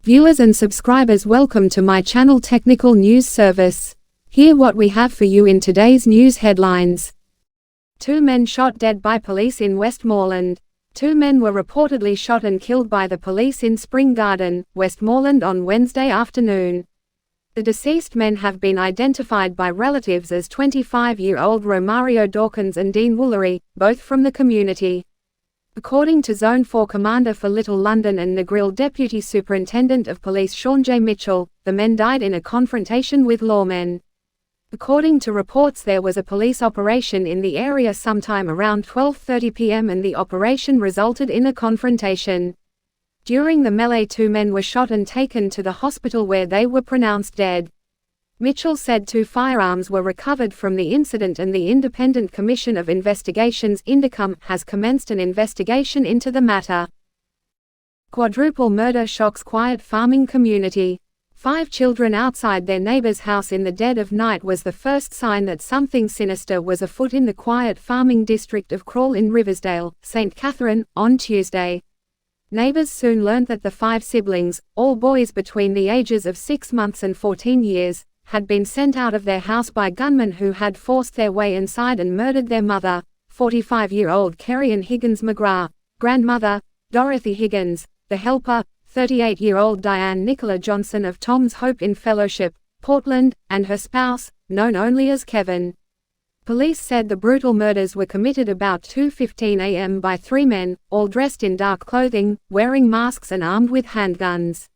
Viewers and subscribers, welcome to my channel Technical News Service. Here what we have for you in today's news headlines. 2 men shot dead by police in Westmoreland. 2 men were reportedly shot and killed by the police in Spring Garden, Westmoreland on Wednesday afternoon. The deceased men have been identified by relatives as 25-year-old Romario Dawkins and Dean Woolery, both from the community. According to Zone 4 Commander for Little London and Negril Deputy Superintendent of Police Sean J. Mitchell, the men died in a confrontation with lawmen. According to reports, there was a police operation in the area sometime around 12:30 p.m. and the operation resulted in a confrontation. During the melee, 2 men were shot and taken to the hospital where they were pronounced dead. Mitchell said 2 firearms were recovered from the incident and the Independent Commission of Investigations (INDECOM) has commenced an investigation into the matter. Quadruple murder shocks quiet farming community. 5 children outside their neighbor's house in the dead of night was the first sign that something sinister was afoot in the quiet farming district of Crawle in Riversdale, St. Catherine, on Tuesday. Neighbors soon learned that the 5 siblings, all boys between the ages of 6 months and 14 years, had been sent out of their house by gunmen who had forced their way inside and murdered their mother, 45-year-old Kerry Ann Higgins McGrath, grandmother, Dorothy Higgins, the helper, 38-year-old Diane Nicola Johnson of Tom's Hope in Fellowship, Portland, and her spouse, known only as Kevin. Police said the brutal murders were committed about 2:15 a.m. by 3 men, all dressed in dark clothing, wearing masks and armed with handguns.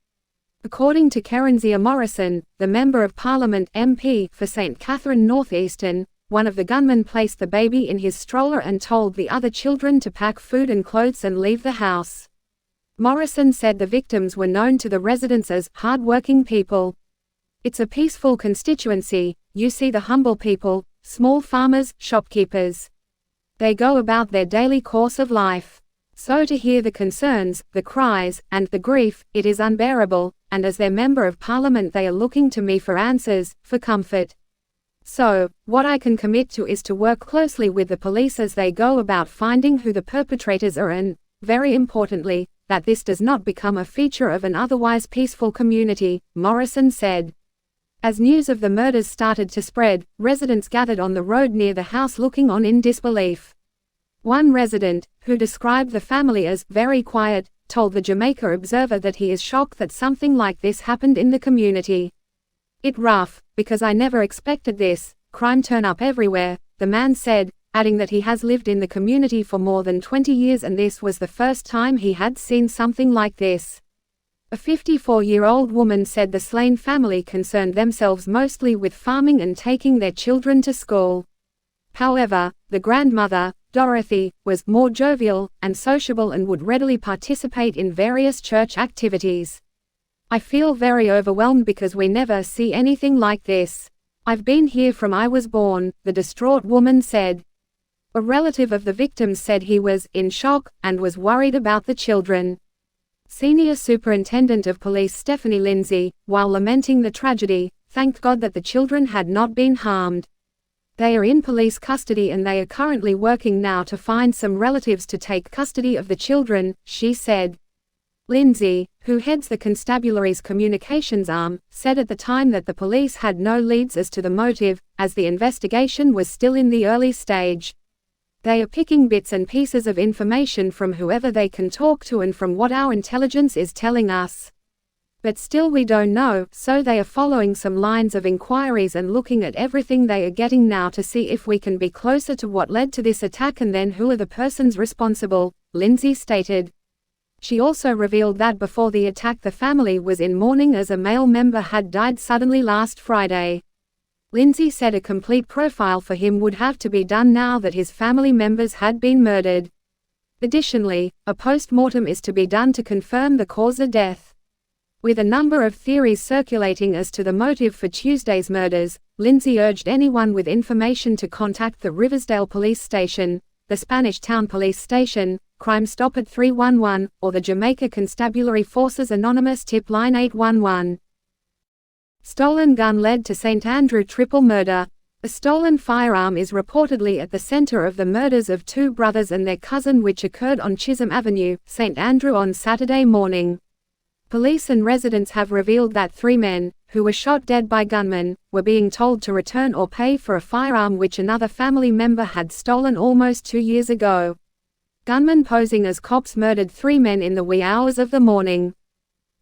According to Kerenzia Morrison, the Member of Parliament (MP) for St. Catherine North Eastern, one of the gunmen placed the baby in his stroller and told the other children to pack food and clothes and leave the house. Morrison said the victims were known to the residents as hard-working people. It's a peaceful constituency, you see the humble people, small farmers, shopkeepers. They go about their daily course of life. So to hear the concerns, the cries, and the grief, it is unbearable, and as their Member of Parliament they are looking to me for answers, for comfort. So, what I can commit to is to work closely with the police as they go about finding who the perpetrators are and, very importantly, that this does not become a feature of an otherwise peaceful community, Morrison said. As news of the murders started to spread, residents gathered on the road near the house looking on in disbelief. One resident, who described the family as very quiet, told the Jamaica Observer that he is shocked that something like this happened in the community. "It rough, because I never expected this, crime turn up everywhere," the man said, adding that he has lived in the community for more than 20 years and this was the first time he had seen something like this. A 54-year-old woman said the slain family concerned themselves mostly with farming and taking their children to school. However, the grandmother, Dorothy, was more jovial and sociable and would readily participate in various church activities. "I feel very overwhelmed because we never see anything like this. I've been here from I was born," the distraught woman said. A relative of the victims said he was in shock and was worried about the children. Senior Superintendent of Police Stephanie Lindsay, while lamenting the tragedy, thanked God that the children had not been harmed. They are in police custody and they are currently working now to find some relatives to take custody of the children, she said. Lindsay, who heads the constabulary's communications arm, said at the time that the police had no leads as to the motive, as the investigation was still in the early stage. They are picking bits and pieces of information from whoever they can talk to and from what our intelligence is telling us. But still we don't know, so they are following some lines of inquiries and looking at everything they are getting now to see if we can be closer to what led to this attack and then who are the persons responsible, Lindsay stated. She also revealed that before the attack the family was in mourning as a male member had died suddenly last Friday. Lindsay said a complete profile for him would have to be done now that his family members had been murdered. Additionally, a post-mortem is to be done to confirm the cause of death. With a number of theories circulating as to the motive for Tuesday's murders, Lindsay urged anyone with information to contact the Riversdale Police Station, the Spanish Town Police Station, Crime Stop at 311, or the Jamaica Constabulary Forces Anonymous tip line 811. Stolen gun led to St. Andrew triple murder. A stolen firearm is reportedly at the center of the murders of 2 brothers and their cousin which occurred on Chisholm Avenue, St. Andrew on Saturday morning. Police and residents have revealed that 3 men, who were shot dead by gunmen, were being told to return or pay for a firearm which another family member had stolen almost 2 years ago. Gunmen posing as cops murdered 3 men in the wee hours of the morning.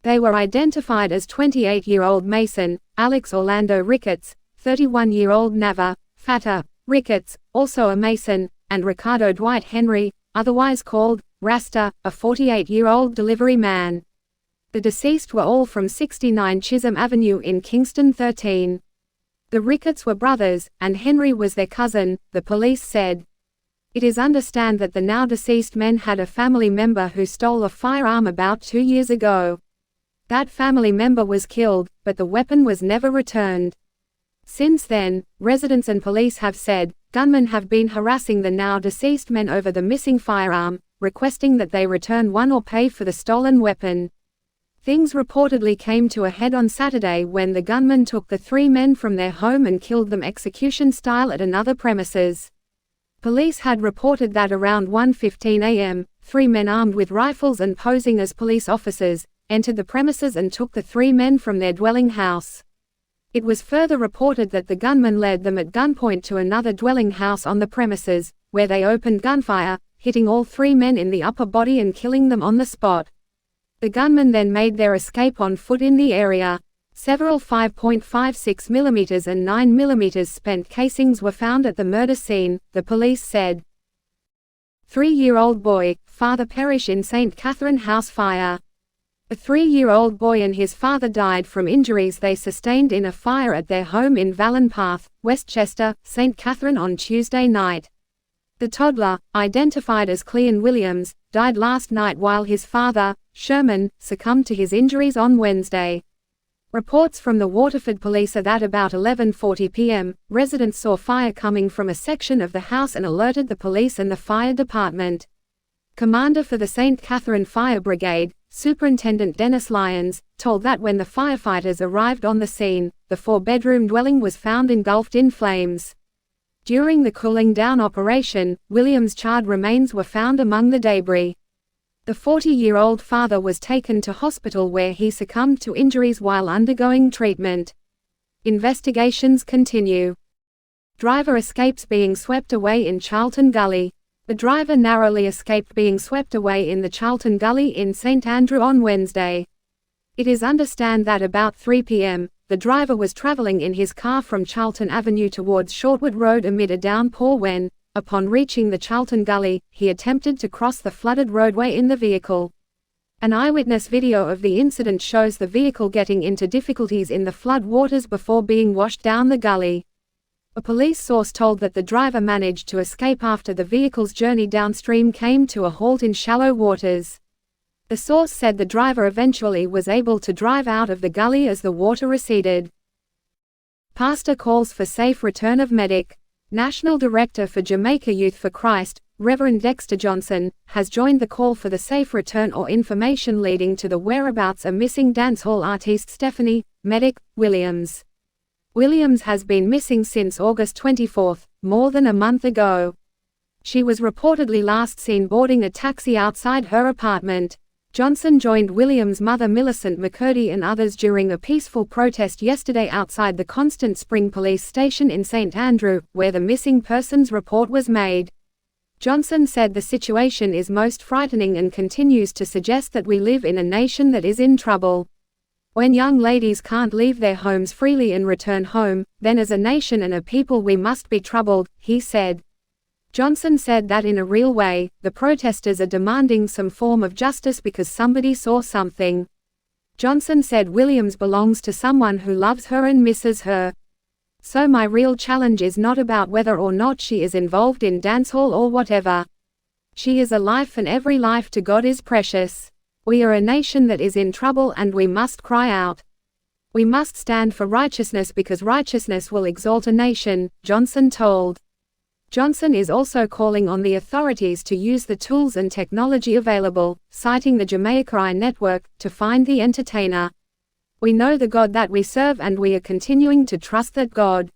They were identified as 28-year-old Mason, Alex Orlando Ricketts, 31-year-old Nava, Fata, Ricketts, also a Mason, and Ricardo Dwight Henry, otherwise called Rasta, a 48-year-old delivery man. The deceased were all from 69 Chisholm Avenue in Kingston 13. The Ricketts were brothers, and Henry was their cousin, the police said. It is understood that the now deceased men had a family member who stole a firearm about 2 years ago. That family member was killed, but the weapon was never returned. Since then, residents and police have said, gunmen have been harassing the now deceased men over the missing firearm, requesting that they return one or pay for the stolen weapon. Things reportedly came to a head on Saturday when the gunman took the 3 men from their home and killed them execution style at another premises. Police had reported that around 1:15 a.m., 3 men armed with rifles and posing as police officers, entered the premises and took the 3 men from their dwelling house. It was further reported that the gunman led them at gunpoint to another dwelling house on the premises, where they opened gunfire, hitting all 3 men in the upper body and killing them on the spot. The gunmen then made their escape on foot in the area. Several 5.56 mm and 9 mm spent casings were found at the murder scene, the police said. 3-year-old boy, father perish in St. Catherine house fire. A 3-year-old boy and his father died from injuries they sustained in a fire at their home in Vallon Path, Westchester, St. Catherine on Tuesday night. The toddler, identified as Cleon Williams, died last night while his father, Sherman, succumbed to his injuries on Wednesday. Reports from the Waterford police are that about 11:40 p.m., residents saw fire coming from a section of the house and alerted the police and the fire department. Commander for the St. Catherine Fire Brigade, Superintendent Dennis Lyons, told that when the firefighters arrived on the scene, the 4-bedroom dwelling was found engulfed in flames. During the cooling down operation, Williams' charred remains were found among the debris. The 40-year-old father was taken to hospital where he succumbed to injuries while undergoing treatment. Investigations continue. Driver escapes being swept away in Charlton Gully. The driver narrowly escaped being swept away in the Charlton Gully in St Andrew on Wednesday. It is understood that about 3 p.m., the driver was traveling in his car from Charlton Avenue towards Shortwood Road amid a downpour when, upon reaching the Charlton Gully, he attempted to cross the flooded roadway in the vehicle. An eyewitness video of the incident shows the vehicle getting into difficulties in the flood waters before being washed down the gully. A police source told that the driver managed to escape after the vehicle's journey downstream came to a halt in shallow waters. The source said the driver eventually was able to drive out of the gully as the water receded. Pastor calls for safe return of medic. National Director for Jamaica Youth for Christ, Reverend Dexter Johnson, has joined the call for the safe return or information leading to the whereabouts of missing dancehall artiste Stephanie "Medic" Williams. Williams has been missing since August 24, more than a month ago. She was reportedly last seen boarding a taxi outside her apartment. Johnson joined Williams' mother Millicent McCurdy and others during a peaceful protest yesterday outside the Constant Spring Police Station in St Andrew, where the missing persons report was made. Johnson said the situation is most frightening and continues to suggest that we live in a nation that is in trouble. When young ladies can't leave their homes freely and return home, then as a nation and a people we must be troubled, he said. Johnson said that in a real way, the protesters are demanding some form of justice because somebody saw something. Johnson said Williams belongs to someone who loves her and misses her. So my real challenge is not about whether or not she is involved in dancehall or whatever. She is a life and every life to God is precious. We are a nation that is in trouble and we must cry out. We must stand for righteousness because righteousness will exalt a nation, Johnson told. Johnson is also calling on the authorities to use the tools and technology available, citing the Jamaica network, to find the entertainer. We know the God that we serve and we are continuing to trust that God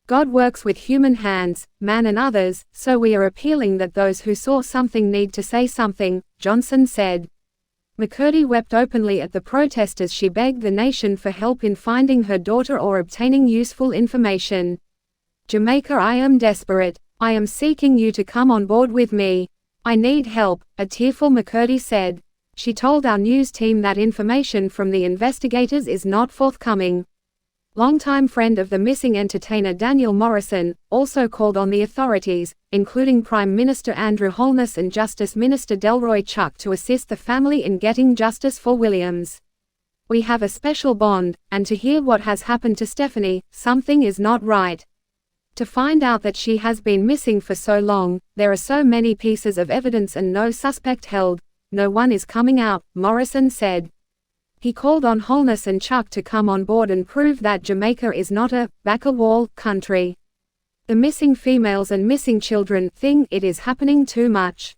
works with human hands, man and others, so we are appealing that those who saw something need to say something, Johnson said. McCurdy wept openly at the protest as she begged the nation for help in finding her daughter or obtaining useful information. Jamaica, I am desperate. I am seeking you to come on board with me. I need help, a tearful McCurdy said. She told our news team that information from the investigators is not forthcoming. Longtime friend of the missing entertainer Daniel Morrison also called on the authorities, including Prime Minister Andrew Holness and Justice Minister Delroy Chuck, to assist the family in getting justice for Williams. We have a special bond, and to hear what has happened to Stephanie, something is not right. To find out that she has been missing for so long, there are so many pieces of evidence and no suspect held. No one is coming out, Morrison said. He called on Holness and Chuck to come on board and prove that Jamaica is not a back-a-wall country. The missing females and missing children thing, it is happening too much.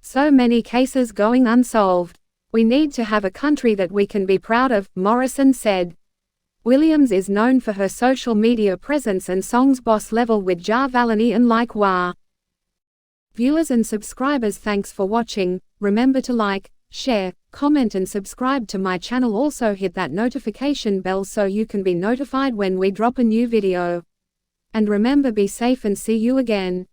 So many cases going unsolved. We need to have a country that we can be proud of, Morrison said. Williams is known for her social media presence and songs Boss Level with Ja Valani and Like Wah. Viewers and subscribers, thanks for watching. Remember to like, share, comment and subscribe to my channel. Also hit that notification bell so you can be notified when we drop a new video. And remember, be safe and see you again.